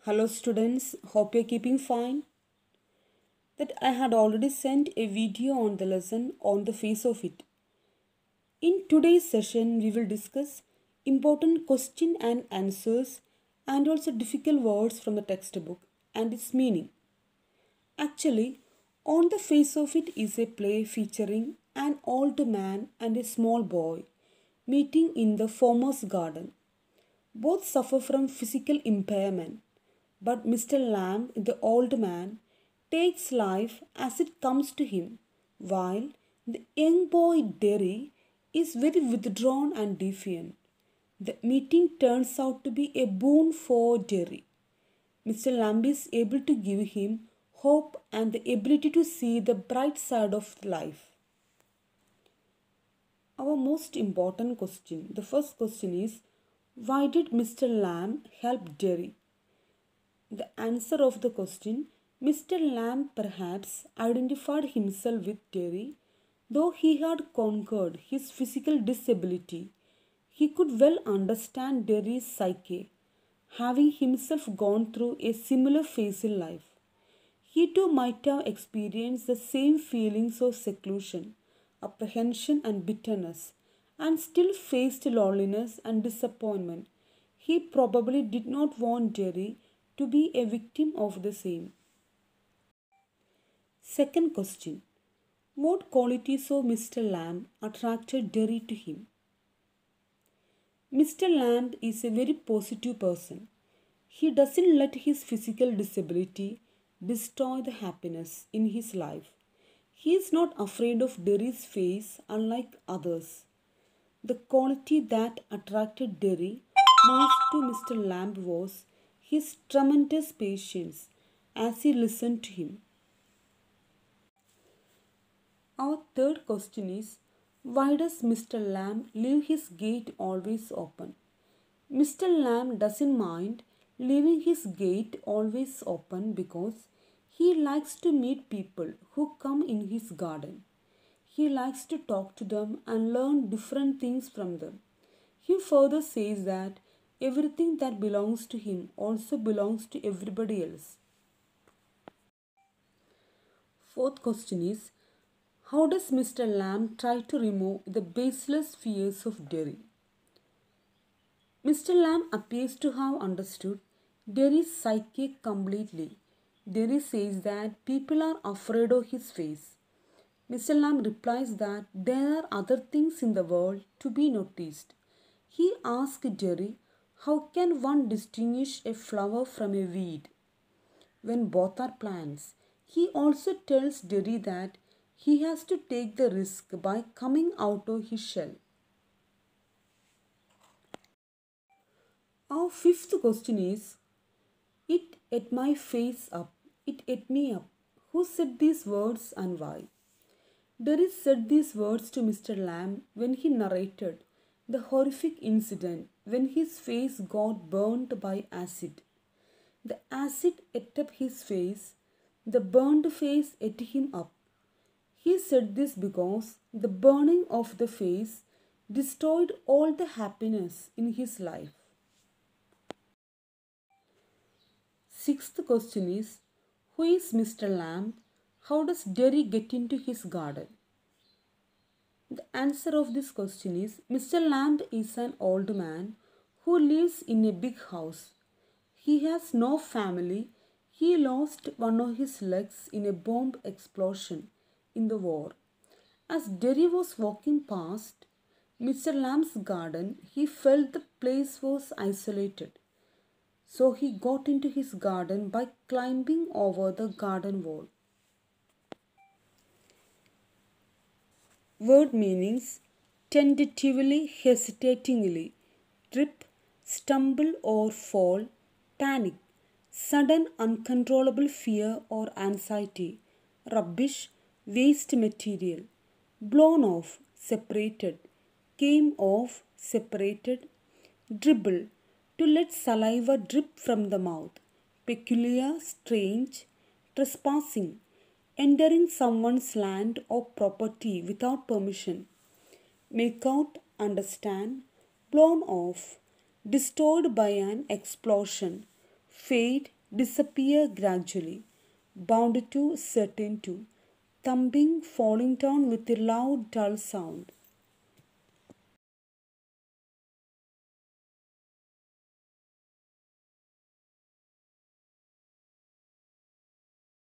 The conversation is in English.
Hello students, hope you're keeping fine. That I had already sent a video on the lesson on the face of it. In today's session, we will discuss important question and answers and also difficult words from the textbook and its meaning. Actually, On the Face of It is a play featuring an old man and a small boy meeting in the farmer's garden. Both suffer from physical impairment, but Mr. Lamb, the old man, takes life as it comes to him, while the young boy Derry is very withdrawn and defiant. The meeting turns out to be a boon for Derry. Mr. Lamb is able to give him hope and the ability to see the bright side of life. Our most important question, the first question is, why did Mr. Lamb help Derry? The answer of the question, Mr. Lamb perhaps identified himself with Derry, though he had conquered his physical disability. He could well understand Derry's psyche, having himself gone through a similar phase in life. He too might have experienced the same feelings of seclusion, apprehension, and bitterness, and still faced loneliness and disappointment. He probably did not want Jerry to be a victim of the same. Second question, what qualities of Mr. Lamb attracted Jerry to him? Mr. Lamb is a very positive person. He doesn't let his physical disability destroy the happiness in his life. He is not afraid of Derry's face unlike others. The quality that attracted Derry most to Mr. Lamb was his tremendous patience as he listened to him. Our third question is, why does Mr. Lamb leave his gate always open? Mr. Lamb doesn't mind leaving his gate always open because he likes to meet people who come in his garden. He likes to talk to them and learn different things from them. He further says that everything that belongs to him also belongs to everybody else. Fourth question is, how does Mr. Lamb try to remove the baseless fears of Derry? Mr. Lamb appears to have understood Derry's psyche completely. Derry says that people are afraid of his face. Mr. Lamb replies that there are other things in the world to be noticed. He asks Derry, how can one distinguish a flower from a weed when both are plants? He also tells Derry that he has to take the risk by coming out of his shell. Our fifth question is, it ate my face up, it ate me up. Who said these words and why? Derry said these words to Mr. Lamb when he narrated the horrific incident when his face got burnt by acid. The acid ate up his face, the burned face ate him up. He said this because the burning of the face destroyed all the happiness in his life. Sixth question is, who is Mr. Lamb? How does Derry get into his garden? The answer of this question is, Mr. Lamb is an old man who lives in a big house. He has no family. He lost one of his legs in a bomb explosion in the war. As Derry was walking past Mr. Lamb's garden, he felt the place was isolated. So he got into his garden by climbing over the garden wall. Word meanings: tentatively, hesitatingly, trip, stumble or fall, panic, sudden uncontrollable fear or anxiety, rubbish, waste material, blown off, separated, came off, separated, dribble, to let saliva drip from the mouth, peculiar, strange, trespassing, entering someone's land or property without permission, make out, understand, blown off, destroyed by an explosion, fade, disappear gradually, bound to certain to, thumping falling down with a loud dull sound.